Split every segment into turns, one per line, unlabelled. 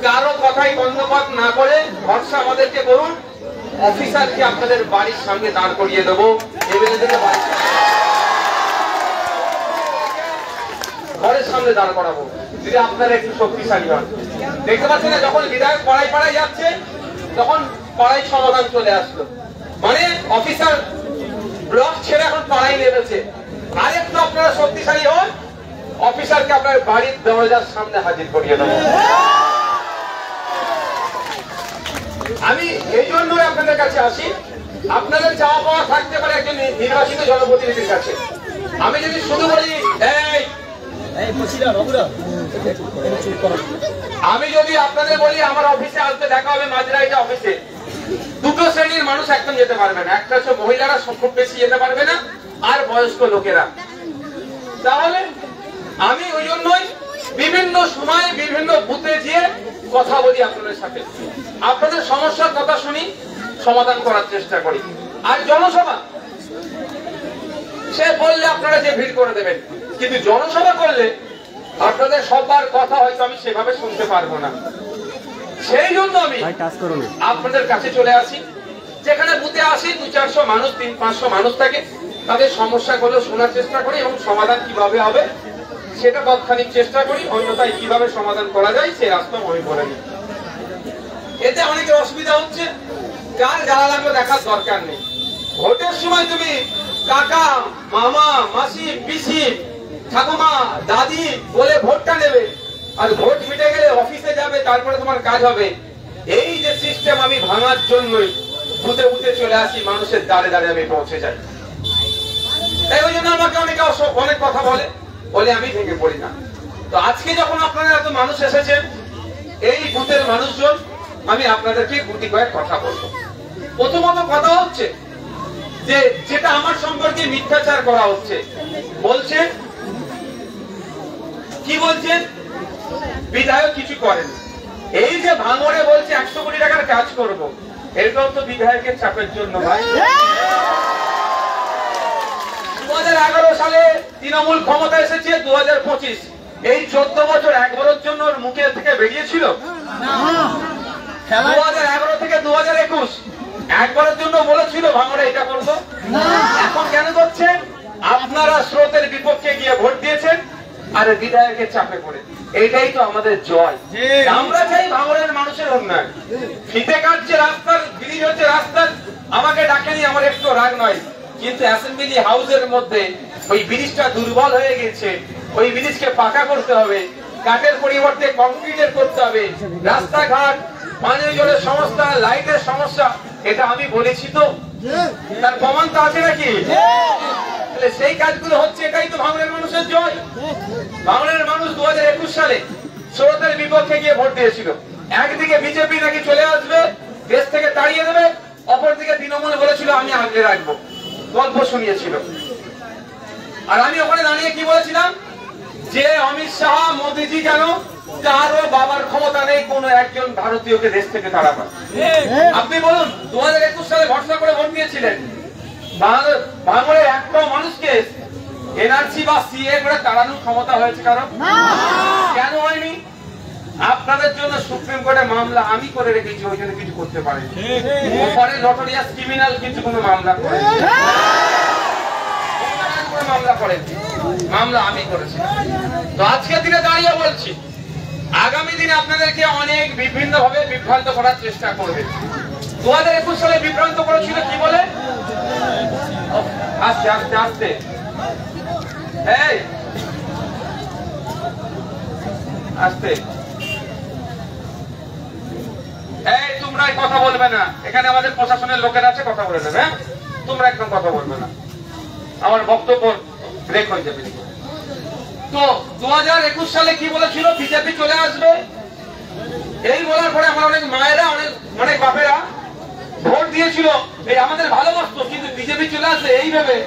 কারো কথাই বন্ধপাত না করে ভরসা আমাদেরকে করুন, অফিসারকে আপনাদের বাড়ির সামনে দাঁড় করিয়ে দেবো, এমএলএ থেকে ঘরের সামনে দাঁড় করাবো, যদি আপনারা একটু শক্তিশালী হন। দেখতে পাচ্ছেন না, যখন বিধায়ক পাড়ায় পাড়ায় যাচ্ছে তখন পাড়ায় সমাধান চলে আসলো, মানে অফিসার ব্লক ছেড়ে এখন পাড়ায় নেমেছে। আরেকটু আপনারা শক্তিশালী হন, অফিসারকে আপনার বাড়ির দরজার সামনে হাজির করিয়ে দেবো। আমি এই জন্যই আপনাদের কাছে আসি, আপনাদের চাওয়া পাওয়া থাকতে পারে একজন নির্বাচিত জনপ্রতিনিধির কাছে। আমি যদি শুধু বলি আমি যদি আপনাদের বলি আমার অফিসে আসতে দেখা হবে মাঝরাইটা অফিসে, দুটো শ্রেণীর মানুষ একদম যেতে পারবে না। একটা হচ্ছে মহিলারা খুব বেশি যেতে পারবে না, আর বয়স্ক লোকেরা। তাহলে আমি ওই জন্যই বিভিন্ন সময় বিভিন্ন বুথে গিয়ে কথা বলি আপনাদের সাথে, আপনাদের সমস্যার কথা শুনি, সমাধান করার চেষ্টা করি। আর জনসভা সে বললে আপনারা যে ভিড় করে দেবেন, কিন্তু জনসভা করলে আপনাদের সবার কথা হয়তো আমি সেভাবে শুনতে পারবো না। সেই জন্য আমি আপনাদের কাছে চলে আসি, যেখানে বুথে আসি 200-400 মানুষ, 300-500 মানুষ থাকে, তাদের সমস্যাগুলো শোনার চেষ্টা করি এবং সমাধান কিভাবে হবে সেটা তৎক্ষণিক চেষ্টা করি, অন্যথায় কিভাবে সমাধান করা যায় সে রাস্তা আমি বলে নিই। এতে অনেকের অসুবিধা হচ্ছে, কার জ্বালা লাগলো দেখার দরকার নেই। ভোটের সময় তুমি কাকা, মামা, মাসি, পিসি, ঠাকুমা, দাদি বলে ভোটটা নেবে, আর ভোট মিটে গেলে অফিসে যাবে, তারপরে তোমার কাজ হবে। এই যে সিস্টেম আমি ভাঙার জন্যই বুথে বুথে চলে আসি, মানুষের দ্বারে দ্বারে আমি পৌঁছে যাই। তাই ওই জন্য আমাকে অনেকে অনেক কথা বলে আমি ভেঙে পড়ি না। তো আজকে যখন আপনারা এত মানুষ এসেছেন, এই বুথের মানুষজন, আমি আপনাদেরকে গুটি কয়েক কথা বলবো। প্রথমত কথা হচ্ছে যে যেটা আমার সম্পর্কে মিথ্যাচার করা হচ্ছে, বলছেন কি বলছেন বিধায়ক কিছু করেন। এই যে ভাঙড়ে বলছে 100 কোটি টাকার কাজ করব, এটাও তো বিধায়কের চাপের জন্য ভাই। 2011 সালে তৃণমূল ক্ষমতা এসেছে, 2025 এই 14 বছর একবারের জন্য ওর মুখে থেকে বেরিয়েছিল? 2011 থেকে 2021 একবারের জন্য বলেছিল ভাঙড়ে এটা করবো? এখন কেন করছে? আপনারা স্রোতের বিপক্ষে গিয়ে ভোট দিয়েছেন আর বিধায়কের চাপে পড়ে। এইটাই তো আমাদের জয়। আমরা চাই ভাঙড়ের মানুষের উন্নয়ন। ফিতে কাটছে রাস্তার, ব্রিজ হচ্ছে রাস্তার, আমাকে ডাকেনি, আমার একটু রাগ নয়, কিন্তু অ্যাসেম্বলি হাউসের মধ্যে ওই ব্রিজটা দুর্বল হয়ে গেছে, ওই ব্রিজকে পাকা করতে হবে, কাঠের পরিবর্তে কংক্রিটের করতে হবে, রাস্তাঘাট, পানীয় জলের সমস্যা, লাইটের সমস্যা, এটা আমি বলেছি তো, তার প্রমাণ তো আছে নাকি? সেই কাজগুলো হচ্ছে, এটাই তো ভাঙড়ের মানুষের জয়। ভাঙড়ের মানুষ 2021 সালে স্রোতের বিপক্ষে গিয়ে ভোট দিয়েছিল। একদিকে বিজেপি নাকি চলে আসবে, দেশ থেকে তাড়িয়ে দেবে, অপরদিকে তৃণমূল বলেছিল আমি আগলে রাখবো, গল্প শুনিয়েছিল। আর আমি ওখানে দাঁড়িয়ে কি বলেছিলাম, যে অমিত শাহ, মোদীজি কেন, কারো বাবার ক্ষমতা নেই কোন একজন ভারতীয়কে দেশ থেকে তাড়াবার। আপনি বলুন 2021 সালে ভরসা করে ভোট দিয়েছিলেন, ভাঙড়ের একটা মানুষকে এনআরসি বা সিএ করে তাড়ানোর ক্ষমতা হয়েছে কারো? কেন হয়নি? আপনাদের জন্য সুপ্রিম কোর্টে মামলা আমি করে রেখেছি, ওই জন্য কিছু করতে পারেনি। ওপরে নটোরিয়াস ক্রিমিনাল কিছু কোনো মামলা করেনি, মামলা করেন, মামলা আমি করেছি। তো আজকের দিনে দাঁড়িয়ে বলছি, আগামী দিনে আপনাদেরকে অনেক বিভিন্ন ভাবে বিভ্রান্ত করার চেষ্টা করবে। 2021 সালে বিভ্রান্ত করেছিল কি বলে? আস্তে আস্তে আস্তে, এই আস্তে, এই তোমরা কথা বলবে না, এখানে আমাদের প্রশাসনের লোকেরা আছে, কথা বলে নেবে। হ্যাঁ, তোমরা একদম কথা বলবে না, আমার বক্তব্য ব্রেক হয়ে যাবে। তো 2021 সালে কি বলেছিল? বিজেপি চলে আসবে। এই বলার পরে আমার অনেক মায়েরা, অনেক বাপেরা ভোট দিয়েছিল, এই আমাদের ভালোবাসতো, কিন্তু বিজেপি চলে আসবে এই ভেবে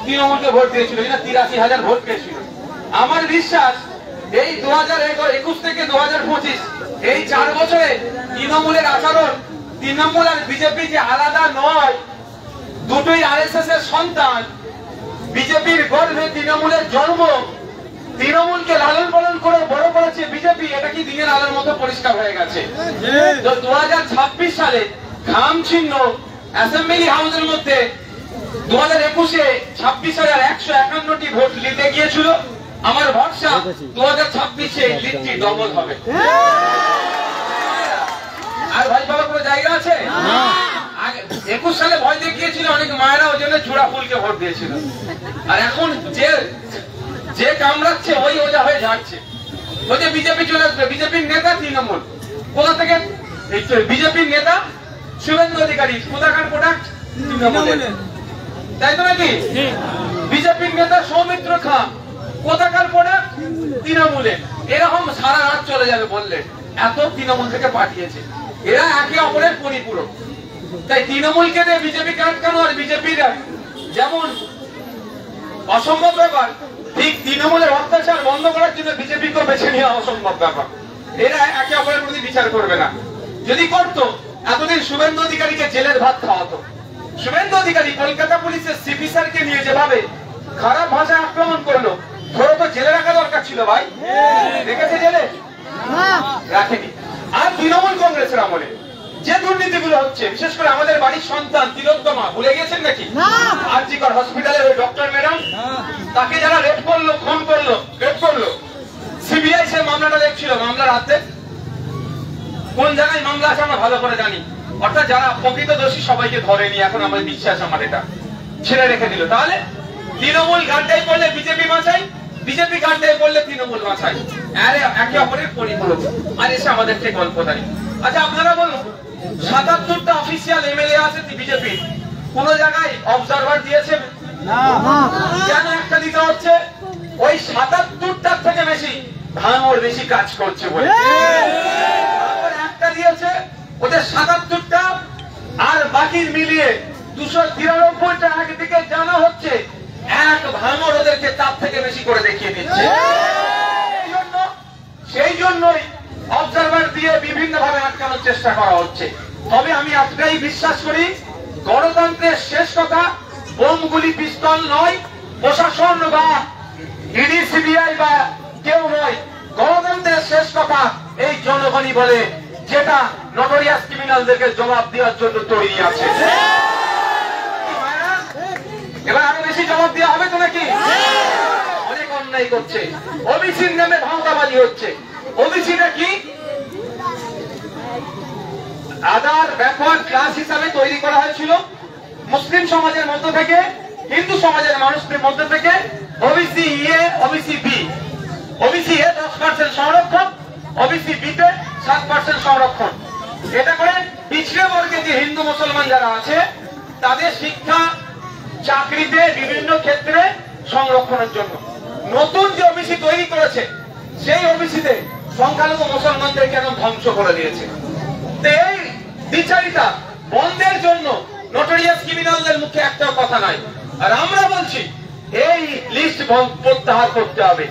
তৃণমূলকে ভোট দিয়েছিল, 83,000 ভোট পেয়েছিল। আমার বিশ্বাস এই 2021 থেকে 2025 এই 4 বছরে তৃণমূলের আচরণ, তৃণমূল আর বিজেপি যে আলাদা নয়, দুটোই আরএসএস এর সন্তান, বিজেপির গর্ভে তৃণমূলের জন্ম, তৃণমূলকে লালন পালন করে বড় করেছে বিজেপি, এটা কি দিনের আলোর মতো পরিষ্কার হয়ে গেছে। তো 2026 সালে খাম চিহ্ন অ্যাসেম্বলি হাউসের মধ্যে 2021-এ 26,151টি ভোট নিতে গিয়েছিল। আমার ভরসা 2026-এ লিডটি ডবল হবে। আর ভাই বাবা কোনো জায়গা আছে? 21 সালে ভয় দেখিয়েছিল অনেক মায়েরা, ওই জন্য জোড়া ফুলকে ভোট দিয়েছিল। আর এখন যে কামড়াচ্ছে ওই ওজা হয়ে যাচ্ছে। ওই যে বিজেপি চলে আসবে, বিজেপির নেতা তৃণমূল কোথা থেকে? বিজেপির নেতা শুভেন্দু অধিকারী কোথাকার প্রোডাক্ট? তৃণমূলের, তাই তো নাকি? বিজেপির নেতা সৌমিত্র খাঁ কোথাকার প্রোডাক্ট? তৃণমূলের। এরকম সারা রাত চলে যাবে বললে, এত তৃণমূল থেকে পাঠিয়েছে। এরা একে অপরের পরিপূরক। তাই তৃণমূলকে দিয়ে বিজেপি আটকানো আর বিজেপির যেমন অসম্ভব ব্যাপার, ঠিক তৃণমূলের অত্যাচার বন্ধ করার জন্য বিজেপিকে বেছে নেওয়া অসম্ভব ব্যাপার। এরা একে অপরের প্রতি বিচার করবে না। যদি করতো এতদিন শুভেন্দু অধিকারীকে জেলের ভাত খাওয়াতো। শুভেন্দু অধিকারী কলকাতা পুলিশের সিপি স্যারকে নিয়ে যেভাবে খারাপ ভাষায় আক্রমণ করলো, ধরো তো জেলে রাখা দরকার ছিল ভাই। রেখেছে জেলে? রাখেনি। আর তৃণমূল কংগ্রেসের আমলে যে দুর্নীতিগুলো হচ্ছে, বিশেষ করে আমাদের বাড়ির সন্তান তিলোত্তমা, ভুলে গেছেন নাকি? আরজিকর হসপিটালের ওই ডক্টর ম্যাডাম, তাকে যারা রেপ করলো, খুন করলো, রেপ করলো, সিবিআই সে মামলাটা দেখছিল। মামলার হাতে কোন জায়গায় মামলা আছে আমরা ভালো করে জানি। অর্থাৎ যারা প্রকৃত দোষী সবাইকে ধরেনি, এখন আমার বিশ্বাস আমার এটা ছেড়ে রেখে দিল। তাহলে তৃণমূল গাড্ডায় পড়লে বিজেপি বাঁচাই, বিজেপি গাড্ডায় পড়লে তৃণমূল বাঁচাই। আরে একে অপরের পরিপূরক। আর এসে আমাদেরকে গল্প দেয়। আচ্ছা আপনারা বলুন, ৭৭টা অফিসিয়াল এমএলএ আছে বিজেপি, কোন জায়গায় অবজারভার দিয়েছে? কেন একটা দিতে হচ্ছে? ওই ৭৭টার থেকে বেশি ভাঙড় বেশি কাজ করছে বলে একটা দিয়েছে। ওদের ৭৭টা আর বাকির মিলিয়ে ২৯৩টা একদিকে জানা হচ্ছে, এক ভাঙড় ওদেরকে তার থেকে বেশি করে দেখিয়ে দিচ্ছে। সেই জন্যই অবজারভার দিয়ে বিভিন্ন ভাবে আটকানোর চেষ্টা করা হচ্ছে। তবে আমি একটাই বিশ্বাস করি, গণতন্ত্রের শেষ কথা বোমগুলি পিস্তল নয়, প্রশাসন বা ইডি সিবিআই বা কেউ নয়। গণতন্ত্রের শেষ কথা এই জনগণই বলে, যেটা নটোরিয়াস ক্রিমিনালদেরকে জবাব দেওয়ার জন্য তৈরি আছে। এবার আরো বেশি জবাব দেওয়া হবে তো নাকি? অনেক অন্যায় করছে, ওবিসির নামে ধান্দাবাজি হচ্ছে। ওবিসিটা কি? আদার ব্যাকওয়ার্ড ক্লাস হিসাবে তৈরি করা হয়েছিল মুসলিম সমাজের মধ্য থেকে, হিন্দু সমাজের মানুষদের মধ্য থেকে। OBC A, OBC B. OBC A 10% সংরক্ষণ, ওবিসি বি তে 7% সংরক্ষণ। এটা করে পিছড়ে বর্গে যে হিন্দু মুসলমান যারা আছে তাদের শিক্ষা, চাকরিতে, বিভিন্ন ক্ষেত্রে সংরক্ষণের জন্য নতুন যে ওবিসি তৈরি করেছে, সেই ওবিসিতে সংখ্যালঘু মুসলমানদের কেন ধ্বংস করে দিয়েছে। এই বিচারিতা বন্ধের জন্য নটোরিয়াস ক্রিমিনালদের মুখে একটাও কথা নাই। আর আমরা বলছি এই লিস্ট প্রত্যাহার করতে হবে।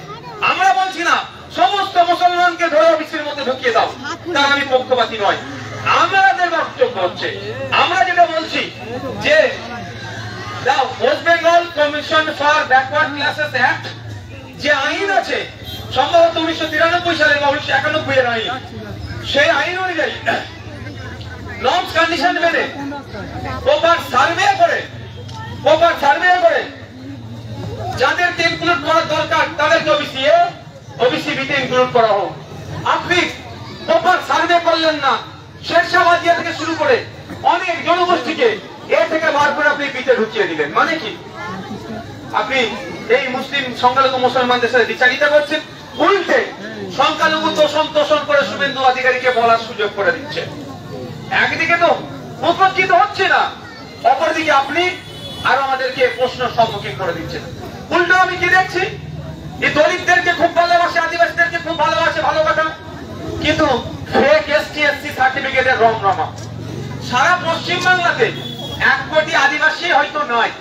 আমরা বলছি না সমস্ত মুসলমানকে ধরে ওবিসির মধ্যে ঢুকিয়ে দাও, তার আমি পক্ষপাতী নয়। আমাদের বক্তব্য হচ্ছে, আমরা যেটা বলছি যে West Bengal commission for backward classes act যে আইন আছে, সম্ভবত 1993 সালের বা 1991 এর আইন, সেই আইন অনুযায়ী নর্মস কন্ডিশন মেনে প্রপার সার্ভে করে যাদেরকে ইনক্লুড করার দরকার তাদেরকে ওবিসি এ, ওবিসি বি তে ইনক্লুড করা হোক। আপনি প্রপার সার্ভে করলেন না, শেরশাবাদিয়া থেকে শুরু করে অনেক জনগোষ্ঠীকে এ থেকে বার করে আপনি বিতে ঢুকিয়ে দিলেন। মানে কি? আপনি এই মুসলিম সংখ্যালঘু মুসলমানদের সাথে বিচারিতা করছেন, উল্টে সংখ্যালঘু তোষণ করে শুভেন্দু অধিকারীকে বলার সুযোগ করে দিচ্ছে। একদিকে তো উপকৃত হচ্ছে না, অপরদিকে আপনি আর আমাদেরকে প্রশ্ন সম্মুখীন করে দিচ্ছেন। উল্টো আমি কি দেখছি, এই দলিতদেরকে খুব ভালোবাসে, আদিবাসীদেরকে খুব ভালোবাসে, ভালো কথা, কিন্তু ফেক এসটি এসসি সার্টিফিকেটের রমরমা। সারা পশ্চিম বাংলাতে 1 কোটি আদিবাসী হয়তো নয়,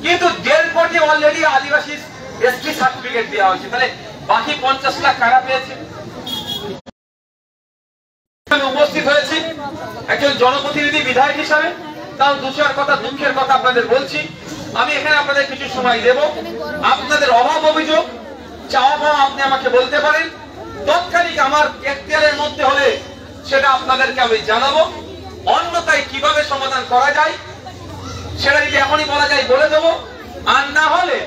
কিন্তু 1.5 কোটি অলরেডি আদিবাসী এসটি সার্টিফিকেট দেওয়া হয়েছে। তাহলে বাকি 50 লাখ কারা পেয়েছে? উপস্থিত হয়েছি একজন জনপ্রতিনিধি, বিধায়ক হিসাবে। তাও দুঃখের কথা আপনাদের বলছি, আমি এখানে আপনাদের কিছু সময় দেব। আপনাদের অভাব অভিযোগ চাওয়া পাওয়া আপনি আমাকে বলতে পারেন, তৎকালীন আমার এখতিয়ারের মধ্যে হলে সেটা আপনাদেরকে আমি জানাবো, অন্যথায় কিভাবে সমাধান করা যায় সেটা যদি এখনই বলা যায় বলে দেবো, আর না হলে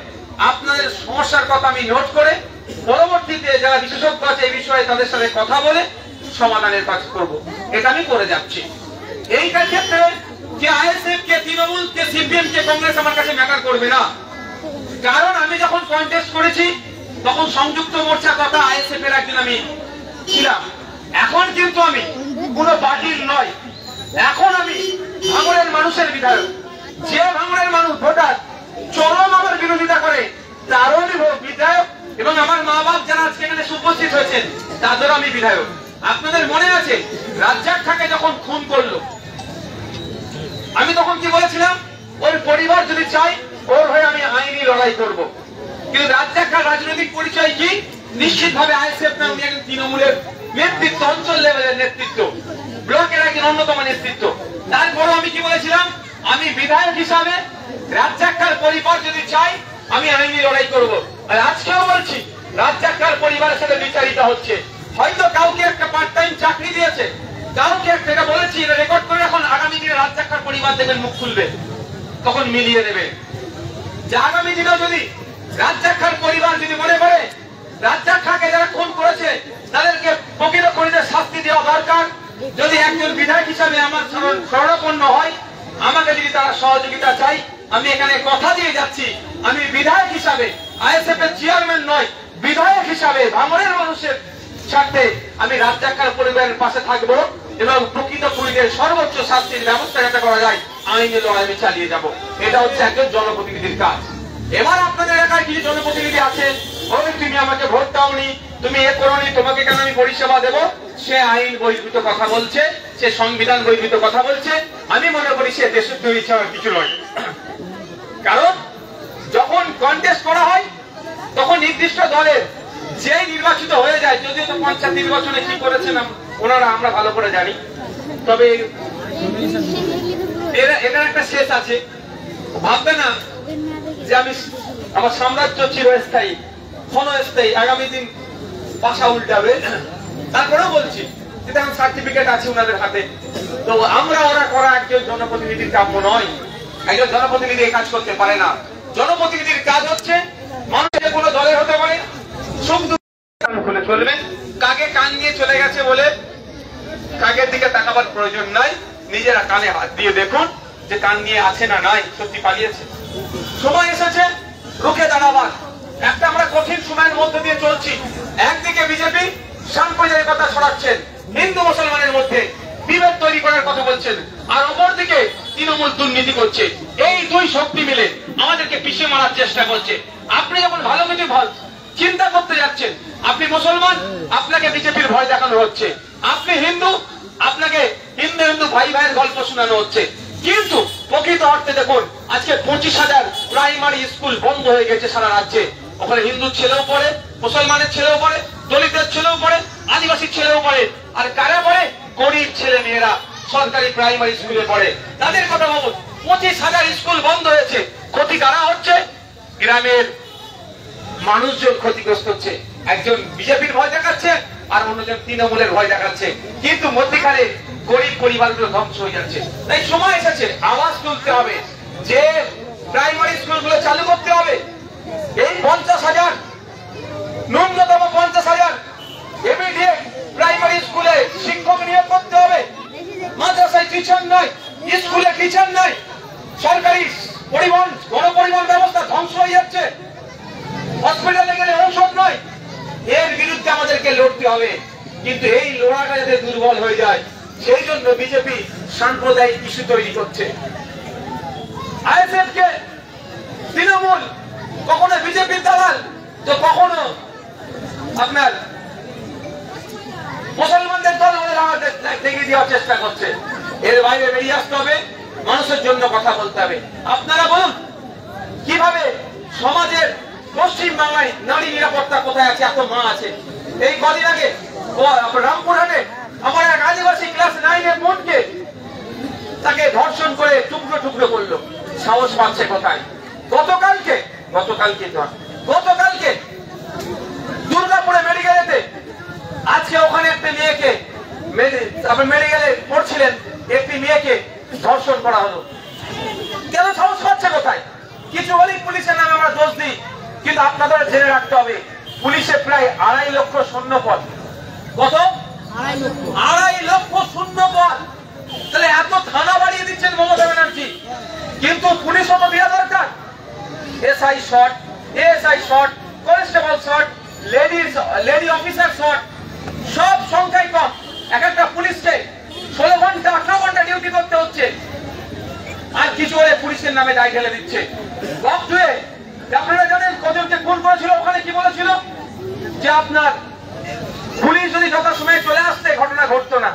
আপনাদের সমস্যার কথা আমি নোট করে পরবর্তীতে যারা বিশেষজ্ঞ আছে এই বিষয়ে তাদের সাথে কথা বলে সমাধানের কাজ করব। এটা আমি করে যাচ্ছি। এইটার ক্ষেত্রে যে আইএসএফ কে, তৃণমূল কে, সিপিএম কে, কংগ্রেস আমার কাছে ম্যাটার করবে না, কারণ আমি যখন কন্টেস্ট করেছি তখন সংযুক্ত মোর্চা কথা আইএসএফ এর একজন আমি ছিলাম। এখন কিন্তু আমি কোনো পার্টির নয়, এখন আমি ভাঙড়ের মানুষের বিধায়ক। যে ভাঙড়ের মানুষ ভোটার চরম আমার বিরোধিতা করে তারও আমি বিধায়ক, এবং আমার মা বাপ যারা আজকে এখানে উপস্থিত হয়েছেন তাদেরও আমি বিধায়ক। আপনাদের মনে আছে রাজ্জাক খাঁকে যখন খুন করলো, আমি তখন কি বলেছিলাম, ওর পরিবার যদি চাই ওর হয়ে আমি আইনি লড়াই করব। কিন্তু রাজ্জাক খাঁ রাজনৈতিক পরিচয় কি? নিশ্চিতভাবে আইএসএফ না, উনি একজন তৃণমূলের নেতৃত্ব, অঞ্চল লেভেলের নেতৃত্ব, ব্লকের একজন অন্যতম নেতৃত্ব। তারপরও আমি কি বলেছিলাম, আমি বিধায়ক হিসাবে রাজ্জাক খাঁর পরিবার যদি চাই আমি আইনি লড়াই করব। আর আজকেও বলছি রাজ্জাক খাঁর পরিবারের সাথে বিচারিত হচ্ছে। হয়তো কাউকে একটা পার্ট টাইম চাকরি দিয়েছে, কাউকে একটা বলেছি, এটা রেকর্ড করে এখন আগামী দিনে রাজ্জাক খাঁর পরিবার দেখবেন মুখ খুলবে, তখন মিলিয়ে নেবে যে আগামী দিনেও যদি রাজ্জাক খাঁর পরিবার যদি মনে করে রাজ্জাক খাঁকে যারা খুন করেছে তাদেরকে প্রকৃত খুনিদের শাস্তি দেওয়া দরকার। যদি একজন বিধায়ক হিসাবে আমার শরণাপন্ন হয়, আমাকে যদি তারা সহযোগিতা চাই, আমি এখানে কথা দিয়ে যাচ্ছি, আমি বিধায়ক হিসাবে আইএসএফ এর চেয়ারম্যান নয়, বিধায়ক হিসাবে ভাঙড়ের মানুষের স্বার্থে আমি রাজ্জাক খাঁর পরিবারের পাশে থাকবো এবং প্রকৃত খুনিদের সর্বোচ্চ শাস্তির ব্যবস্থা যাতে করা যায় আইনি লড়াই আমি চালিয়ে যাব। এটা হচ্ছে একজন জনপ্রতিনিধির কাজ। এবার আপনাদের এলাকায় কিছু জনপ্রতিনিধি আছেন, ওই তুমি আমাকে ভোট দাওনি, তুমি এ করোনি, তোমাকে কেন আমি পরিষেবা দেব, সে আইন বহির্ভূত কথা বলছে, সে সংবিধান বহির্ভূত কথা বলছে। আমি মনে করি সে দেশদ্রোহী ছাড়া কিছু নয়। কারণ যখন কন্টেস্ট করা হয় তখন নির্দিষ্ট দলের যে নির্বাচিত হয়ে যায়, যদিও তো পঞ্চায়েত নির্বাচনে কি করেছেন ওনারা আমরা ভালো করে জানি, তবে এটার একটা শেষ আছে। ভাববে না যে আমি আমার সাম্রাজ্য চিরস্থায়ী, ক্ষণস্থায়ী, আগামী দিন পাশা উল্টাবে। তারপরেও বলছি যেটা সার্টিফিকেট আছে ওনাদের হাতে, তো আমরা ওরা করা একজন জনপ্রতিনিধির কাম্য নয়। একজন জনপ্রতিনিধি এই কাজ করতে পারে না। জনপ্রতিনিধির কাজ হচ্ছে মানুষের কোনো দলের হতে পারে, সুখ দুঃখ খুলে চলবে। কাকে কান নিয়ে চলে গেছে বলে কাকের দিকে তাকাবার প্রয়োজন নাই, নিজেরা কানে হাত দিয়ে দেখুন যে কান নিয়ে আছে না নাই, সত্যি পালিয়েছে। সময় এসেছে রুখে দাঁড়াবার। একটা আমরা কঠিন সময়ের মধ্যে দিয়ে চলছি। একদিকে বিজেপি সাম্প্রদায়িকতা ছড়াচ্ছেন, হিন্দু মুসলমানের মধ্যে বিভেদ তৈরি করার কথা বলছেন, আর অপরদিকে তৃণমূল দুর্নীতি করছে। এই দুই শক্তি মিলে আমাদেরকে পিছিয়ে মারার চেষ্টা করছে। আপনি যখন ভালো কিছু চিন্তা করতে যাচ্ছেন, আপনি মুসলমান, আপনাকে বিজেপির ভয় দেখানো হচ্ছে, আপনি হিন্দু, আপনাকে হিন্দু হিন্দু ভাই ভাইয়ের গল্প শোনানো হচ্ছে। কিন্তু প্রকৃত অর্থে দেখুন, আজকে 25,000 প্রাইমারি স্কুল বন্ধ হয়ে গেছে সারা রাজ্যে। ওখানে হিন্দুর ছেলেও পড়ে, মুসলমানের ছেলেও পড়ে, দলিতের ছেলেও পড়ে, আদিবাসীর ছেলেও পড়ে, আর কারা পড়ে? গরিব ছেলে মেয়েরা সরকারি প্রাইমারি স্কুলে পড়ে। তাদের কথা ভাবুন, 25,000 স্কুল বন্ধ হয়েছে। ক্ষতি কারা হচ্ছে? গ্রামের মানুষজন ক্ষতিগ্রস্ত হচ্ছে। একজন বিজেপির ভয় দেখাচ্ছে আর অন্যজন তৃণমূলের ভয় দেখাচ্ছে, কিন্তু মধ্যখানে গরিব পরিবারগুলো ধ্বংস হয়ে যাচ্ছে। তাই সময় এসেছে আওয়াজ তুলতে হবে যে প্রাইমারি স্কুলগুলো চালু করতে হবে। এই 50,000, ন্যূনতম 50,000 এমইডিএ প্রাইমারি স্কুলে শিক্ষক নিয়োগ করতে হবে। মাদ্রাসায় টিচার নয়, স্কুলে টিচার নয়, সরকারি পরিবহন গণপরিবহন ব্যবস্থা ধ্বংস হয়ে যাচ্ছে, হসপিটালে গেলে ঔষধ নয়। এর বিরুদ্ধে আমাদেরকে লড়তে হবে, কিন্তু এই লড়াটা যাতে দুর্বল হয়ে যায় সেই জন্য বিজেপি সাম্প্রদায়িক ইস্যু তৈরি করছে। আইএসএফ কে তৃণমূল কখনো বিজেপির দালাল, তো কখনো আপনার মুসলমানদের দল আমাদের দেখিয়ে দেওয়ার চেষ্টা করছে। এর বাইরে বেরিয়ে আসতে হবে, মানুষের জন্য কথা বলতে হবে। আপনারা বলুন কিভাবে সমাজের পশ্চিম বাংলায় নারী নিরাপত্তা কোথায় আছে? এত মা আছে। এই কদিন আগে রামপুরহাটে আমার এক আদিবাসী ক্লাস 9-এর বোনকে তাকে ধর্ষণ করে টুকরো টুকরো করলো। সাহস পাচ্ছে কোথায়? গতকালকে মেডিকেলেতে আজকে ওখানে একটা মেয়েকে মেডিকেলে পড়ছিলেন, একটি মেয়েকে ধর্ষণ করা হলো। কেন? সাহস পাচ্ছে কোথায়? কিছু হলেই পুলিশের নামে আমরা দোষ দিই, কিন্তু আপনাদের জেনে রাখতে হবে পুলিশে প্রায় 2.5 লক্ষ শূন্য পদ। কত? 2.5 লক্ষ শূন্য পদ। তাহলে এত থানা বাড়িয়ে দিচ্ছেন মমতা ব্যানার্জি, কিন্তু পুলিশও তো দেওয়া দরকার। SI short, ASI short, constable short, lady officer short, সব সংখ্যাই কম। এক একটা পুলিশকে 16 ঘন্টা 18 ঘন্টা ডিউটি করতে হচ্ছে, আর কিছু হলে পুলিশের নামে দায় ঢেলে দিচ্ছে। আপনারা জানেন কজনকে খুন করেছিল, ওখানে কি বলেছিল যে আপনার পুলিশ যদি যথাসময়ে চলে আসতে ঘটনা ঘটতো না,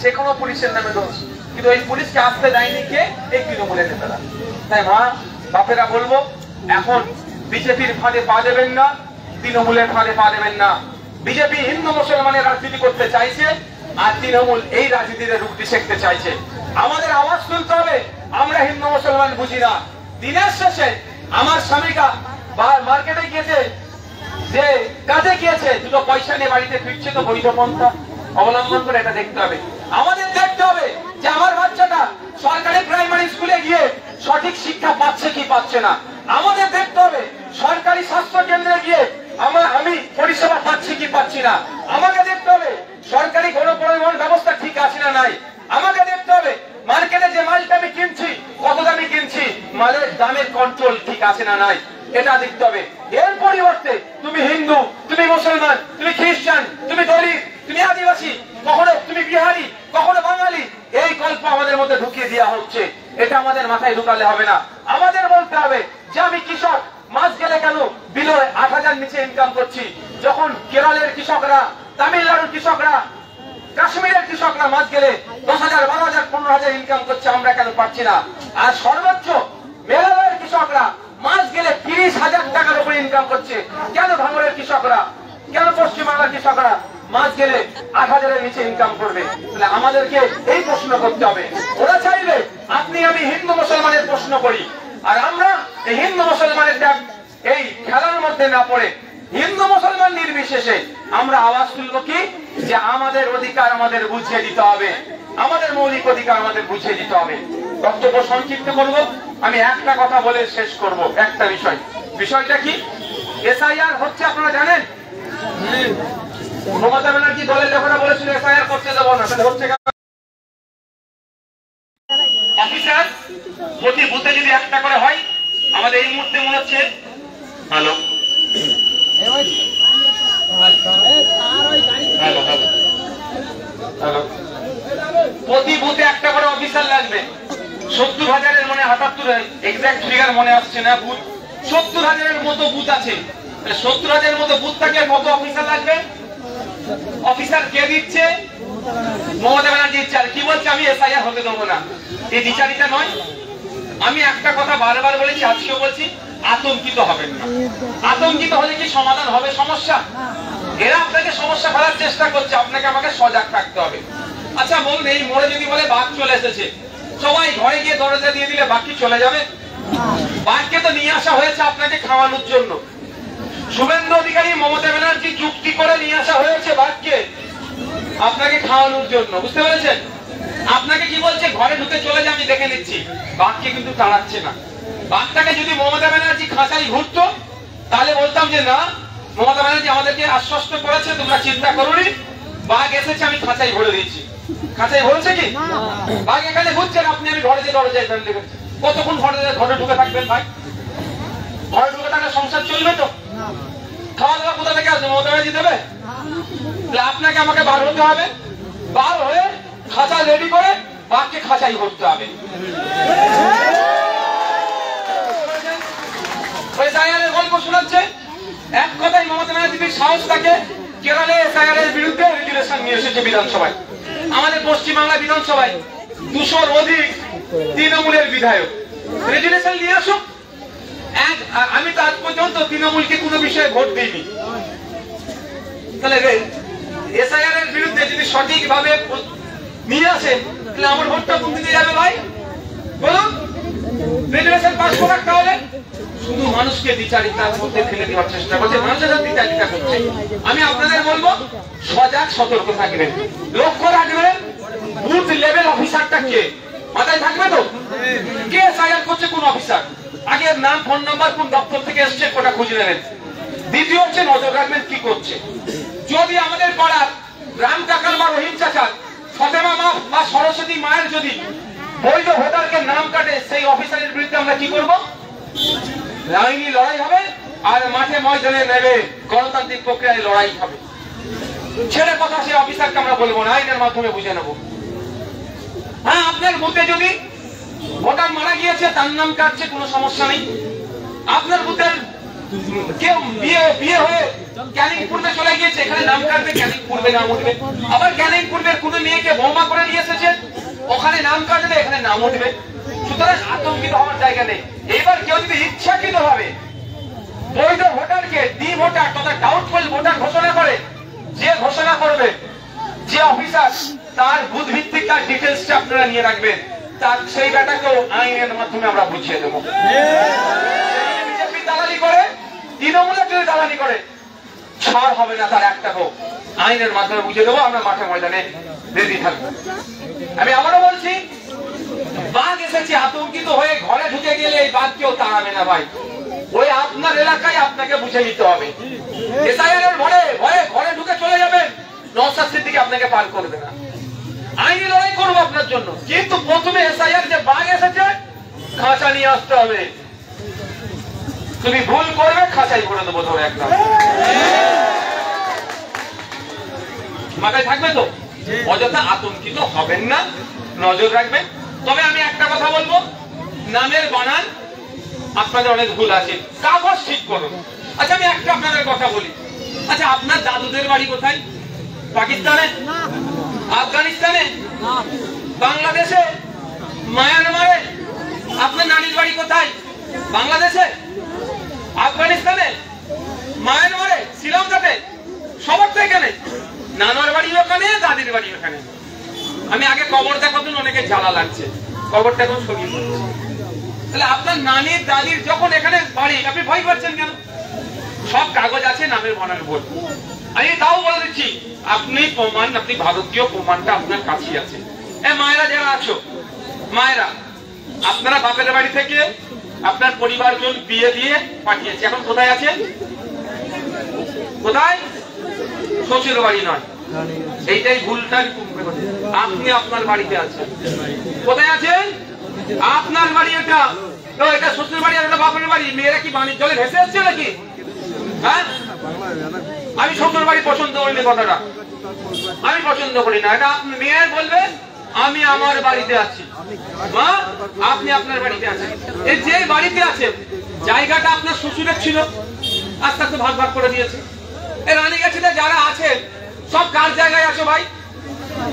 সে কোনো পুলিশের নামে দোষ। কিন্তু এই পুলিশকে আসতে দেয়নি কে? এই তৃণমূলের নেতারা। তাই মা বাপেরা বলবো, এখন বিজেপির ফাঁদে পা দেবেন না, তৃণমূলের ফাঁদে পা দেবেন না। বিজেপি হিন্দু মুসলমানের রাজনীতি করতে চাইছে, আর তৃণমূল এই রাজনীতিতে রুখতে শিখতে চাইছে। আমাদের আওয়াজ তুলতে হবে, আমরা হিন্দু মুসলমান বুঝি না। দিনের শেষে আমার স্বামীকা মার্কেটে গিয়েছে, যে কাজে গিয়েছে, দুটো পয়সা নিয়ে বাড়িতে ফিরছে, তো বৈধ পন্থা অবলম্বন করে এটা দেখতে হবে। আমাদের দেখতে হবে যে আমার বাচ্চাটা সরকারি প্রাইমারি স্কুলে গিয়ে সঠিক শিক্ষা পাচ্ছে কি পাচ্ছে না। আমাদের দেখতে হবে সরকারি স্বাস্থ্য কেন্দ্রে গিয়ে আমি পরিষেবা পাচ্ছি কি পাচ্ছি না। আমাকে দেখতে হবে সরকারি গণপরিবহন ব্যবস্থা ঠিক আছে না নাই। আমাকে দেখতে হবে মার্কেটে যে মালটা আমি কিনছি কত দামি কিনছি, মালের দামের কন্ট্রোল ঠিক আছে না নাই, এটা দেখতে হবে। এর পরিবর্তে তুমি হিন্দু, তুমি মুসলমান, তুমি খ্রিস্টান, তুমি দলিত, তুমি আদিবাসী, কখনো তুমি বিহারি, কখনো বাঙালি, এই গল্প আমাদের মধ্যে ঢুকিয়ে দেওয়া হচ্ছে। এটা আমাদের মাথায় ঢুকালে হবে না। আমাদের বলতে হবে যে আমি কৃষক, মাস গেলে কেন বিলোয় 8,000 নিচে ইনকাম করছি, যখন কেরলের কৃষকরা, তামিলনাড়ুর কৃষকরা, কাশ্মীরের কৃষকরা মাস গেলে 10,000, 12,000, 15,000 ইনকাম করছে, আমরা কেন পাচ্ছি না? আর সর্বোচ্চ মেঘালয়ের কৃষকরা মাস গেলে 30,000 টাকার উপরে ইনকাম করছে, কেন ভাঙড়ের কৃষকরা, কেন পশ্চিমবাংলার কৃষকরা মাস গেলে 8,000 এর নিচে ইনকাম করবে? তাহলে আমাদেরকে এই প্রশ্ন করতে হবে। ওরা চাইলে আপনি আমি হিন্দু মুসলমানের প্রশ্ন করি, আর আমরা এই হিন্দু মুসলমানের এই খেলার মধ্যে না পড়ে হিন্দু মুসলমান নির্বিশেষে আমরা আওয়াজ তুলব কি, যে আমাদের অধিকার আমাদের বুঝিয়ে দিতে হবে, আমাদের মৌলিক অধিকার আমাদের বুঝিয়ে দিতে হবে। বক্তব্য সংক্ষিপ্ত করব, আমি একটা কথা বলে শেষ করব। একটা বিষয়টা কি? এসআইআর হচ্ছে, আপনারা জানেন মমতা ব্যানার্জি দলের লোকেরা বলেছিল এসআইআর করতে দেবো না, তাহলে হচ্ছে অফিসার প্রতি বুথে যদি একটা করে হয়, আমাদের এই মুহূর্তে মনে হচ্ছে হ্যালো প্রতি বুথে একটা করে অফিসার লাগবে। 70,000-এর মনে 78 এক্সাক্ট ফিগার মনে আসছে না, বুথ 70,000-এর মতো বুথ আছে। 70,000-এর মতো বুথ থাকলে কত অফিসার লাগবে? অফিসার কে দিচ্ছে? মমতা ব্যানার্জি দিচ্ছে। আর কি বলছে? আমি এসআইআর হতে দেবো না। এই বিচারিতা নয়। আমি একটা কথা বারবার বলেছি, আজকেও বলছি, আতঙ্কিত হবেন না। আতঙ্কিত হলে কি সমাধান হবে সমস্যা? এরা আপনাকে সমস্যা ফেলার চেষ্টা করছে, আপনাকে আমাকে সজাগ থাকতে হবে। আচ্ছা বলুন, এই মোড়ে যদি বলে বাঘ চলে এসেছে, সবাই ঘরে গিয়ে দরজা দিয়ে দিলে বাঘ কি চলে যাবে? বাঘকে তো নিয়ে আসা হয়েছে আপনাকে খাওয়ানোর জন্য। শুভেন্দু অধিকারী, মমতা ব্যানার্জি যুক্তি করে নিয়ে আসা হয়েছে বাঘকে আপনাকে খাওয়ানোর জন্য, বুঝতে পেরেছেন? আপনাকে কি বলছে? ঘরে ঢুকে চলে যা, আমি দেখে নিচ্ছি। বাঘকে কিন্তু তাড়াচ্ছে না। বাঘটাকে যদি মমতা ব্যানার্জি খাঁচাই ঘুরতো, তাহলে বলতাম যে না, মমতা ব্যানার্জি আমাদেরকে আশ্বস্ত করেছে, তোমরা চিন্তা করোনি, বাঘ এসেছে, আমি খাঁচাই ভরে দিয়েছি। খাঁচাই ভরেছে কি? বাঘ এখানে ঘুরছেন, আপনি আমি ঘরে যে দরজায় দেখেন। কতক্ষণ ঘরে ঢুকে থাকবেন ভাই? ঘরে ঢুকে থাকলে সংসার চলবে তো? খাওয়া দাওয়া কোথা থেকে আসবে? মমতা ব্যানার্জি দেবে? আপনাকে আমাকে বার হতে হবে, বার হয়ে খাঁচা রেডি করে বাঘকে খাঁচাই ভরতে হবে। গল্প শোনাচ্ছে। এক কথায় মমতা ব্যানার্জির সাহস থাকে, কেরলে এসআইআর এর বিরুদ্ধে রেজুলেশন নিয়ে এসেছে বিধানসভায়। আমাদের পশ্চিমবাংলা বিধানসভায় 200-র অধিক তৃণমূলের বিধায়ক রেজুলেশন নিয়ে আসুক। আমি তো আজ পর্যন্ত তৃণমূলকে কোনো বিষয়ে ভোট দিইনি। তাহলে এসআইআর এর বিরুদ্ধে যদি সঠিকভাবে নিয়ে আসে, তাহলে আমার ভোটটা কোন দিকে যাবে ভাই? বলুন, রেজুলেশন পাস করার তাহলে শুধু মানুষকে দ্বিচারিতার মধ্যে ফেলে দেওয়ার চেষ্টা করছে, মানুষের দ্বিচারিতা করছে। আমি আপনাদের বলবো সজাগ সতর্ক থাকবেন, লক্ষ্য রাখবেন বুথ লেভেল অফিসারটা কে, মাথায় থাকবে তো কে এসআইআর করছে, কোন অফিসার, আগে নাম ফোন নাম্বার কোন দপ্তর থেকে এসছে ওটা খুঁজে নেবেন। দ্বিতীয় হচ্ছে নজর রাখবেন কি করছে। যদি আমাদের পাড়ার রাম কাকার বা রহিম চাচার ফতেমা মা বা সরস্বতী মায়ের যদি বৈধ ভোটারকে নাম কাটে, সেই অফিসারের বিরুদ্ধে আমরা কি করব? আইনি লড়াই হবে, আর মাঠে ময়দানে নেবে গণতান্ত্রিক প্রক্রিয়ায় লড়াই হবে। ছেড়ে কথা সেই অফিসারকে আমরা বলবো না, আইনের মাধ্যমে বুঝে নেব। হ্যাঁ, আপনার বুথে যদি ভোটার মারা গিয়েছে তার নাম কাটছে, কোনো সমস্যা নেই। আপনার বুথের কেউ বিয়ে হয়ে ক্যানিং পূর্বে চলে গিয়েছে, এখানে নাম কাটবে, ক্যানিং পূর্বে নাম উঠবে। আবার ক্যানিং পূর্বের কোনো মেয়েকে বৌমা করে নিয়ে এসেছে, ওখানে নাম কাটবে, এখানে নাম উঠবে। সুতরাং আতঙ্কিত হওয়ার জায়গা নেই। এবার কেউ যদি ইচ্ছাকৃত ভাবে বৈধ ভোটারকে ডি ভোটার তথা ডাউটফুল ভোটার ঘোষণা করে, যে ঘোষণা করবে যে অফিসার, তার বুথ ভিত্তিক তার ডিটেলসটা আপনারা নিয়ে রাখবেন, তার সেই ব্যাটাকেও আইনের মাধ্যমে আমরা বুঝিয়ে দেবো। বিজেপি দালালি করে, তৃণমূলের যদি দালালি করে, ছাড় হবে না তার একটাকেও, আইনের মাধ্যমে বুঝিয়ে দেবো। আমরা মাঠে ময়দানে রেডি থাকবো। আমি আবারও বলছি, বাঘ এসেছে, আতঙ্কিত হয়ে ঘরে ঢুকে গেলে এই বাঘ কেউ তাড়াবে না ভাই, ওই আপনার এলাকায় আপনাকে বুঝে নিতে হবে। এসআইআর ভয়ে ঘরে ঢুকে চলে যাবেন, নওশাদ সিদ্দিকী আপনাকে পার করবে না। আইনি লড়াই করবো আপনার জন্য, কিন্তু প্রথমে এসআইআর যে বাঘ এসেছে খাঁচা নিয়ে আসতে হবে। তুমি ভুল করবে, খাঁচাই করে দেবো ধরে একটা। মাথায় থাকবে তো, অযথা আতঙ্কিত হবেন না, নজর রাখবেন। তবে আমি একটা কথা বলবো, নামের বানান আপনাদের অনেক ভুল আছে, কাগজ ঠিক করুন। আচ্ছা, আমি একটা আপনাদের কথা বলি। আচ্ছা, আপনার দাদুদের বাড়ি কোথায়? পাকিস্তানে, আফগানিস্তানে, বাংলাদেশে, মায়ানমারে? আপনার নানির বাড়ি কোথায়? বাংলাদেশে, আফগানিস্তানে, মায়ানমারে, শ্রীলঙ্কাতে, সবার তো এখানে। নানার বাড়ি ওখানে, দাদির বাড়ি ওখানে। আমি আগে কবর দেখাতুন, অনেকে জ্বালা লাগছে, কবরটা এখন সরিয়ে পড়ছে। তাহলে আপনার নানির দাদির যখন এখানে বাড়ি, আপনি ভয় পাচ্ছেন কেন? সব কাগজ আছে, নামের বানান বল। আমি তাও বলে দিচ্ছি, আপনি প্রমাণ, আপনি ভারতীয় প্রমাণটা আপনার কাছে আছে। মায়েরা যারা আছো, মায়েরা, আপনারা বাপের বাড়ি থেকে আপনার পরিবারজন বিয়ে দিয়ে পাঠিয়েছে, এখন কোথায় আছেন? কোথায়? শ্বশুর বাড়ি নয়, এইটাই ভুলটা। আপনি আপনার বাড়িতে আছেন। কোথায় আছেন? আপনার বাড়ি এটা, এটা শ্বশুর বাড়ি আর এটা বাপের বাড়ি। মেয়েরা কি বাণিজ্য জলে ভেসে আসছে নাকি? হ্যাঁ, আমি শ্বশুর বাড়ি পছন্দ করিনি, কথাটা আমি পছন্দ করি না। এটা আপনি মেয়ের বলবে আমি আমার বাড়িতে আছি, মা আপনি আপনার বাড়িতে আছেন। এই যে বাড়িতে আছেন, জায়গাটা আপনার শ্বশুরের ছিল, আস্তে আস্তে ভাগ ভাগ করে দিয়েছে। এই রানীগাছিতে যারা আছেন সব কার জায়গায় আছো ভাই?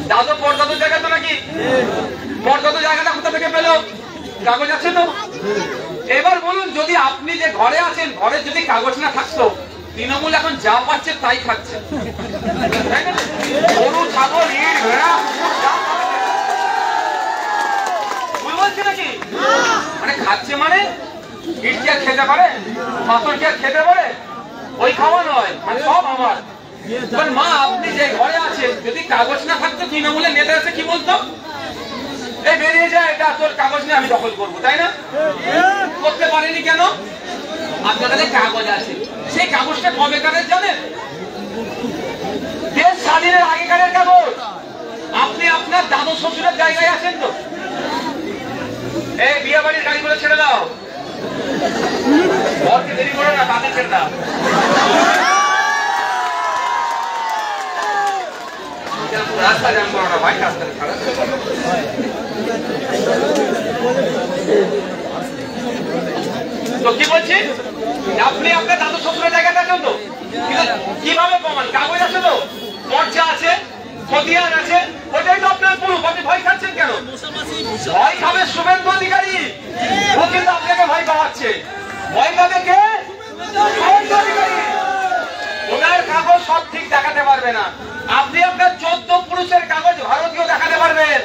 দাদু পর্দাদুর জায়গা তো নাকি? পর্দাদুর জায়গাটা কোথা থেকে পেল? কাগজ আছে তো। এবার বলুন, যদি আপনি যে ঘরে আছেন, ঘরে যদি কাগজ না থাকতো, তৃণমূল এখন যা পাচ্ছে তাই খাচ্ছে। গরু, ছাগল, ইট, ভেড়া, ভুল বলছে নাকি? মানে খাচ্ছে মানে ইট কি আর খেতে পারে? পাথর কি আর খেতে পারে? ওই খাওয়া নয়, মানে সব আমার। মা, আপনি যে ঘরে আছেন, যদি কাগজ না থাকতো, তৃণমূলের নেতা এসে কি বলতো? এই বেরিয়ে যায়, এটা তোর কাগজ নিয়ে আমি দখল করবো, তাই না? করতে পারেনি কেন? আপনার কাছে কাগজ আছে। সেই কাগজটা কবেকারের জানেন? দেশ স্বাধীনের আগেকারের কাগজ। আপনি আপনার দাদু শ্বশুরের জায়গায় আছেন তো। এই বিয়ে বাড়ির গাড়িগুলো ছেড়ে দাও, ঘরকে দেরি করো না, তাদের ছেড়ে দাও। রাস্তা জ্যাম করো না ভাই, রাস্তা খারাপ। তো কি বলছি, আপনি আপনার দাদু শ্বশুরের জায়গাটা আছেন তো। কিভাবে প্রমাণ? কাগজ আছে তো, মর্চা আছে, খতিয়ান আছে, ওটাই তো আপনার প্রুফ। আপনি ভয় খাচ্ছেন কেন? ভয় খাবে শুভেন্দু অধিকারী, ও কিন্তু আপনাকে ভয় পাওয়াচ্ছে। ভয় পাবে কে? শুভেন্দু অধিকারী। ওনার কাগজ সব ঠিক দেখাতে পারবে না। আপনি আপনার 14 পুরুষের কাগজ ভারতীয় দেখাতে পারবেন,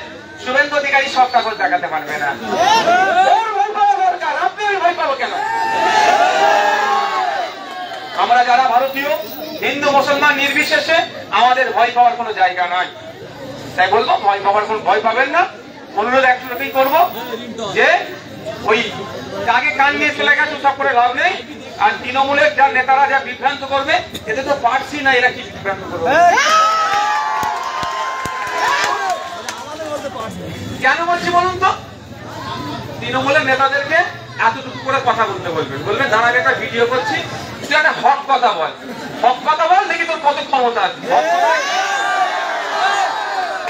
শুভেন্দু অধিকারী সব কাগজ দেখাতে পারবে না। আপনি ভয় পাবো কেন? আমরা যারা ভারতীয়, হিন্দু মুসলমান নির্বিশেষে আমাদের ভয় পাওয়ার কোনো জায়গা নাই। তাই বলবো ভয় পাবেন না। অনুরোধ একটুকুই করবো যে ওই আগে কান নিয়ে চলে গেছে সব করে লাভ নেই। আর তৃণমূলের যা নেতারা যা বিভ্রান্ত করবে, এতে তো পারছি না এরা কি বিভ্রান্ত করবে। কেন বলছি বলুন তো? তৃণমূলের নেতাদেরকে এতটুকু করে কথা বলতে বলবেন দাঁড়াবে একটা ভিডিও করছি, তুই একটা হক কথা বল দেখি তোর কত ক্ষমতা আছে।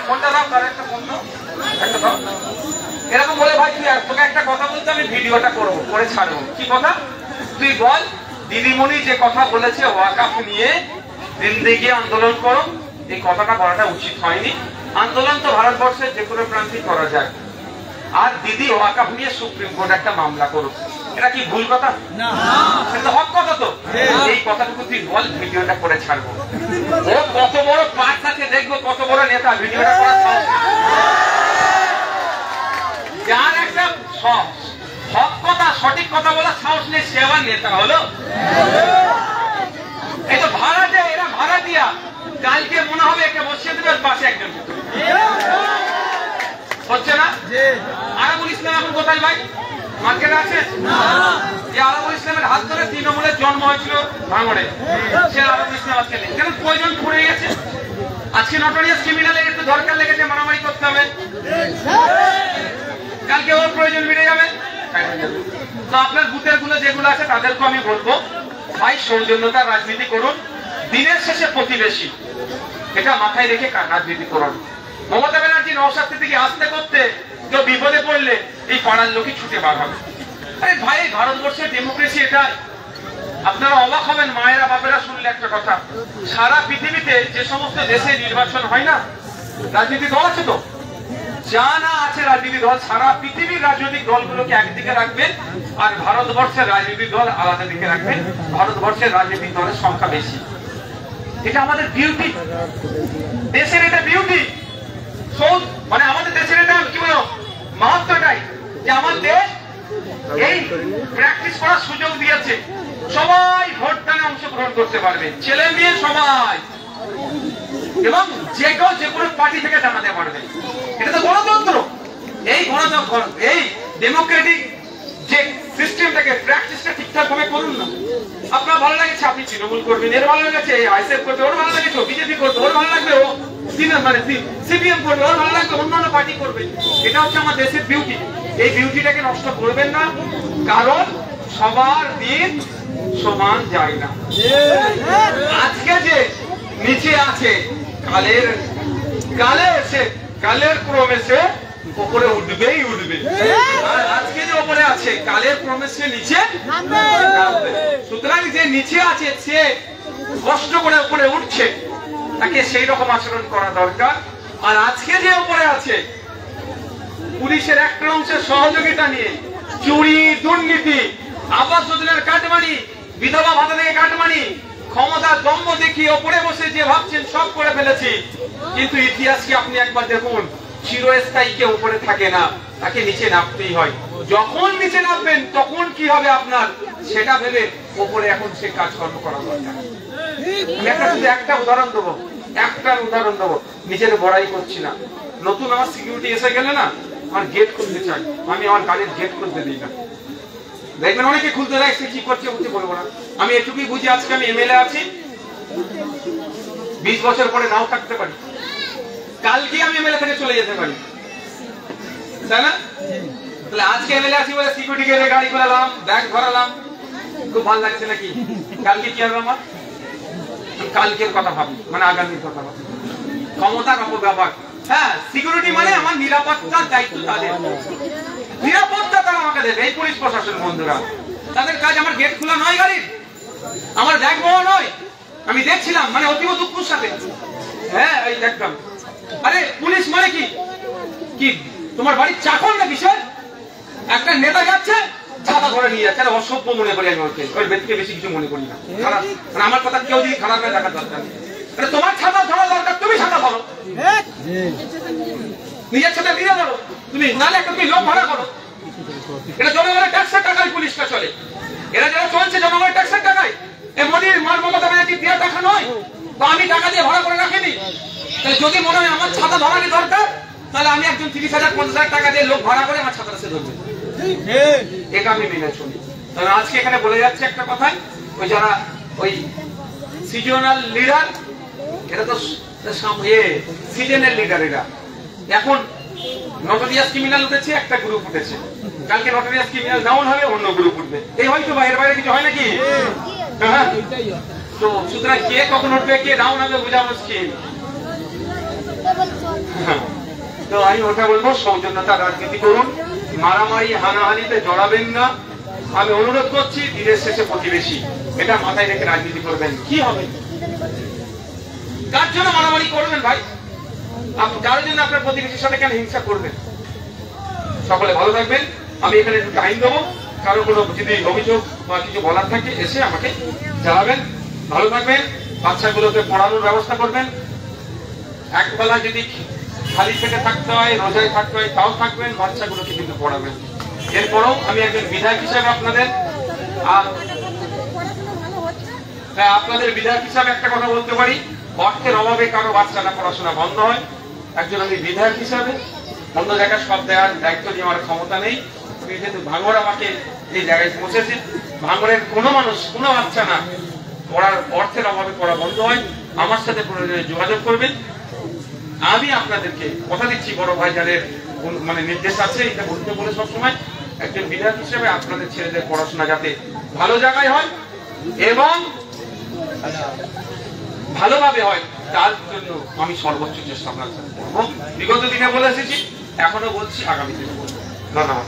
ফোনটা দাও, তার একটা ফোন দাও, একটা দাও। এরকম বলে ভাই তুই তোকে একটা কথা বলতে আমি ভিডিওটা করে ছাড়বো। কি কথা? তুই বল দিদিমণি যে কথা বলেছে ওয়াকফ নিয়ে জিন্দেগি আন্দোলন করো, এই কথাটা বলাটা উচিত হয়নি। আন্দোলন তো ভারতবর্ষের যে কোনো প্রান্তে করা যায়। আর দিদি ওয়াকফ নিয়ে সুপ্রিম কোর্ট একটা মামলা করো, এটা কি ভুল কথা? না, এটা হক কথা তো। এই কথাটুকু তুই বল, ভিডিওটা করে ছাড়বো। ও কত বড় পার্ট আছে দেখবো, কত বড় নেতা ভিডিওটা করার সাহস। যার একটা হক কথা সঠিক কথা বলার সাহস নেই, সে আবার নেতা হলো? এই তো এরা ভাড়া দিয়া কালকে মনে হবে একে বসিয়ে দেবে পাশে একজন। হচ্ছে না? আরাবুল ইসলাম এখন কোথায় ভাই? মার্কেটে আছে? যে আরাবুল ইসলামের হাত ধরে তৃণমূলের জন্ম হয়েছিল ভাঙড়ে, সে আরাবুল ইসলাম আজকে নেই। কেন? প্রয়োজন পড়ে গেছে। আজকে নটোরিয়াস ক্রিমিনালের একটু দরকার লেগেছে, মারামারি করতে হবে, কালকে ওর প্রয়োজন মিটে যাবে। তো আপনার বুথের গুলো যেগুলো আছে তাদেরকে আমি বলবো, ভাই সৌজন্যতার রাজনীতি করুন, দিনের শেষে প্রতিবেশী, এটা মাথায় রেখে রাজনীতি করুন। মমতা ব্যানার্জি নওশাদ থেকে আসতে করতে কেউ বিপদে পড়লে এই পাড়ার লোকই ছুটে বার হবে। আরে ভাই ভারতবর্ষের ডেমোক্রেসি এটা। আপনারা অবাক হবেন মায়েরা বাপেরা শুনলে একটা কথা, সারা পৃথিবীতে যে সমস্ত দেশে নির্বাচন হয় না, রাজনীতি দল আছে তো, যা না আছে রাজনীতি দল, সারা পৃথিবীর রাজনৈতিক দলগুলোকে একদিকে রাখবেন আর ভারতবর্ষের রাজনৈতিক দল আলাদা দিকে রাখবেন। ভারতবর্ষের রাজনৈতিক দলের সংখ্যা বেশি। এটা আমাদের বিউটি, দেশের এটা বিউটি। মানে আমাদের দেশের এটা কি বলো মাহাত্ম্যটাই, যে আমার দেশ এই প্র্যাকটিস করার সুযোগ দিয়েছে। সবাই ভোটদানে অংশগ্রহণ করতে পারবে, ছেলে মেয়ে সবাই, এবং যে কেউ যে কোনো পার্টি থেকে জানাতে পারবে। এটা তো গণতন্ত্র। এই গণতন্ত্র, এই ডেমোক্রেটিক যে সিস্টেমটাকে প্র্যাকটিসটা ঠিকঠাক ভাবে করুন না। আপনার ভালো লাগছে আপনি তৃণমূল করবেন, এর ভালো লাগছে আইএসএফ করবে, ওর ভালো লাগছে বিজেপি করবে, ওর ভালো লাগবে ও সিপিএম করবে, ওর ভালো লাগবে অন্যান্য পার্টি করবে। এটা হচ্ছে আমার দেশের বিউটি। এই বিউটিটাকে নষ্ট করবেন না, কারণ সবার দিন সমান যায় না। আজকে যে নিচে আছে কালের ক্রমে সে উপরে উঠবেই উঠবে, আর আজকে যে উপরে আছে কালের ক্রমে সে নিচে নামবে। সুতরাং যে নিচে আছে সে কষ্ট করে উপরে উঠছে, তাকে সেই রকম আচরণ করা দরকার। আর আজকে যে উপরে আছে পুলিশের একটা অংশের সহযোগিতা নিয়ে চুরি, দুর্নীতি, আবাস যোজনার কাটমানি, বিধবা ভাতা থেকে কাটমানি, ক্ষমতার দম্ভ দেখিয়ে ওপরে বসে যে ভাবছেন সব করে ফেলেছি, কিন্তু ইতিহাসকে আপনি একবার দেখুন, চিরস্থায়ী কেউ উপরে থাকে না, তাকে নিচে নামতেই হয়। যখন নিচে নামবেন তখন কি হবে আপনার, সেটা ভেবে ওপরে এখন সে কাজকর্ম করা দরকার। আমি একটা উদাহরণ দেবো, নিজের বড়াই করছি না। নতুন আমার সিকিউরিটি এসে গেলে না, আমার গেট খুলতে চাই, আমি আমার গাড়ির গেট খুলতে দিই না। দেখবেন অনেকে খুলতে দেয়, সে কি করছে বুঝতে বলবো না। আমি এটুকুই বুঝি, আজকে আমি এমএলএ আছি, 20 বছর পরে নাও থাকতে পারি, কালকে আমি এমএলএ থেকে চলে যেতে পারি, তাই না? তাহলে আজকে এমএলএ আছি বলে সিকিউরিটি গেটে গাড়ি খোলালাম, ব্যাগ ভরালাম, খুব ভালো লাগছে নাকি? কালকে কি হবে আমার? কালকের কথা ভাবি, মানে আগামীর কথা ভাবি। ক্ষমতার অপব্যবহার। হ্যাঁ, সিকিউরিটি মানে আমার নিরাপত্তার দায়িত্ব তাদের, নিরাপত্তা তারা আমাকে দেবে। এই পুলিশ প্রশাসন বন্ধুরা, তাদের কাজ আমার গেট খোলা নয়, গাড়ির আমার ব্যাগ বওয়া নয়। আমি দেখছিলাম, মানে অতীব দুঃখের সাথে, হ্যাঁ এই দেখলাম, আরে পুলিশ মানে কি কি তোমার বাড়ির চাকর না কিসের? একটা নেতা যাচ্ছে ছাতা ধরে নিয়ে যাচ্ছে, অসভ্য মনে করি আমি ওকে, ওই ব্যক্তিকে বেশি কিছু মনে করি না, খারাপ। মানে আমার কথা কেউ যদি খারাপ হয়ে দেখার দরকার নেই, তোমার ছাতা ধরা দরকার, তুমি ছাতা ধরো, নিজের ছাতা নিজে ধরো তুমি, নাহলে একটা তুমি লোক ভাড়া করো, এটা জনগণের ট্যাক্সের টাকায় পুলিশটা চলে। এরা যারা চলছে জনগণের ট্যাক্সের টাকায়, এই মোদীর মার মমতা ব্যানার্জি দেওয়া টাকা নয়, তো আমি টাকা দিয়ে ভাড়া করে রাখিনি। তাহলে যদি মনে হয় আমার ছাতা ধরানি দরকার, তাহলে আমি একজন 30,000 50,000 টাকা দিয়ে লোক ভাড়া করে আমার ছাতাটা সে ধরবে, এটা আমি মেনে চলি। তবে আজকে এখানে বলে যাচ্ছে একটা কথাই, ওই যারা ওই সিজনাল লিডার, এটা তো সিজনের লিডার, এরা এখন নটোরিয়াস ক্রিমিনাল উঠেছে, একটা গ্রুপ উঠেছে, কালকে নটোরিয়াস ক্রিমিনাল ডাউন হবে, অন্য গ্রুপ উঠবে, এই হয়তো বাইরে বাইরে কিছু হয় নাকি? হ্যাঁ, তো সুতরাং কে কখন উঠবে কে ডাউন হবে বোঝা মুশকিল। তো আমি ওটা বলবো, সৌজন্যতা রাজনীতি করুন, মারামারি হানাহানিতে জড়াবেন না। আমি অনুরোধ করছি, দিনের শেষে প্রতিবেশী, এটা মাথায় রেখে রাজনীতি করবেন। কি হবে, কার জন্য মারামারি করবেন ভাই? কারোর জন্য আপনার প্রতিবেশীর সাথে কেন হিংসা করবেন? সকলে ভালো থাকবেন। আমি এখানে একটু টাইম দেবো, কারো কোনো যদি অভিযোগ বা কিছু বলার থাকে এসে আমাকে জানাবেন। ভালো থাকবেন, বাচ্চাগুলোকে পড়ানোর ব্যবস্থা করবেন। একবেলা যদি খালি পেটে থাকতে হয়, রোজায় থাকতে হয়, তাও থাকবেন, বাচ্চাগুলোকে কিন্তু পড়াবেন। এরপরও আমি একজন বিধায়ক হিসাবে আপনাদের বিধায়ক হিসাবে একটা কথা বলতে পারি, অর্থের অভাবে কারো বাচ্চারা পড়াশোনা বন্ধ হয়। একজন আমি বিধায়ক হিসাবে অন্য জায়গায় সব দেওয়ার দায়িত্ব নিয়ে আমার ক্ষমতা নেই। যেহেতু ভাঙড় আমাকে এই জায়গায় পৌঁছেছে, ভাঙড়ের কোনো মানুষ, কোনো বাচ্চা না পড়ার অর্থের অভাবে পড়া বন্ধ হয়, আমার সাথে প্রয়োজনে যোগাযোগ করবেন। আমি আপনাদেরকে কথা দিচ্ছি, বড় ভাইজানের মানে নির্দেশ আছে, এটা বলতে বলে সবসময় একজন বিধায়ক হিসেবে আপনাদের ছেলেদের পড়াশোনা যাতে ভালো জায়গায় হয় এবং ভালোভাবে হয়, তার জন্য আমি সর্বোচ্চ চেষ্টা আপনার সাথে করবো। বিগত দিনে বলে এসেছি, এখনো বলছি, আগামী দিনে বলবো। ধন্যবাদ।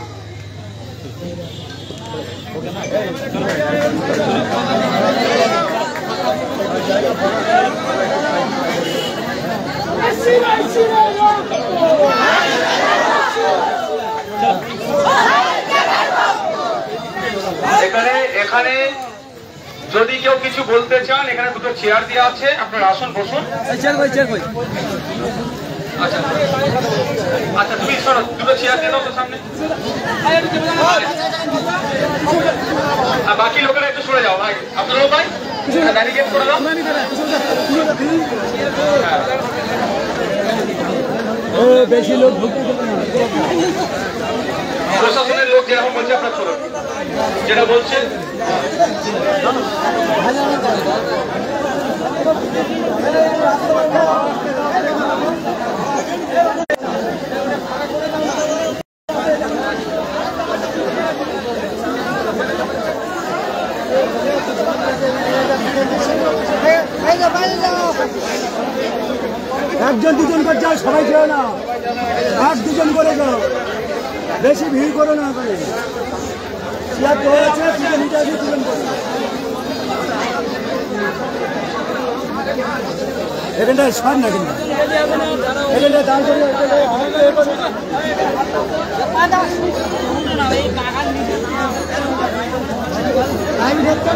এখানে যদি কেউ কিছু বলতে চান, এখানে দুটো চেয়ার দেওয়া আছে, আপনার আসুন, বসুন। আচ্ছা আচ্ছা, তুমি সরো, দুটো চেয়ার দিয়ে দাও তো সামনে, আর বাকি লোকেরা একটু সরে যাও ভাই, আপনারাও ভাই ব্যারিকেড করে দাও।
বেশি লোক
প্রশাসনের লোক যেরকম বলছে আপনার চলুন, যেটা বলছে
একজন দুজন করে যাও, সবাই যেও না, 8-2 করে যাও, বেশি ভিড় করো না। চেয়ার তো আছে, 2 মিটার 2 করে এখানটায় সর না, কিন্তু এখানটায় দাঁড় করে আমি দেখতে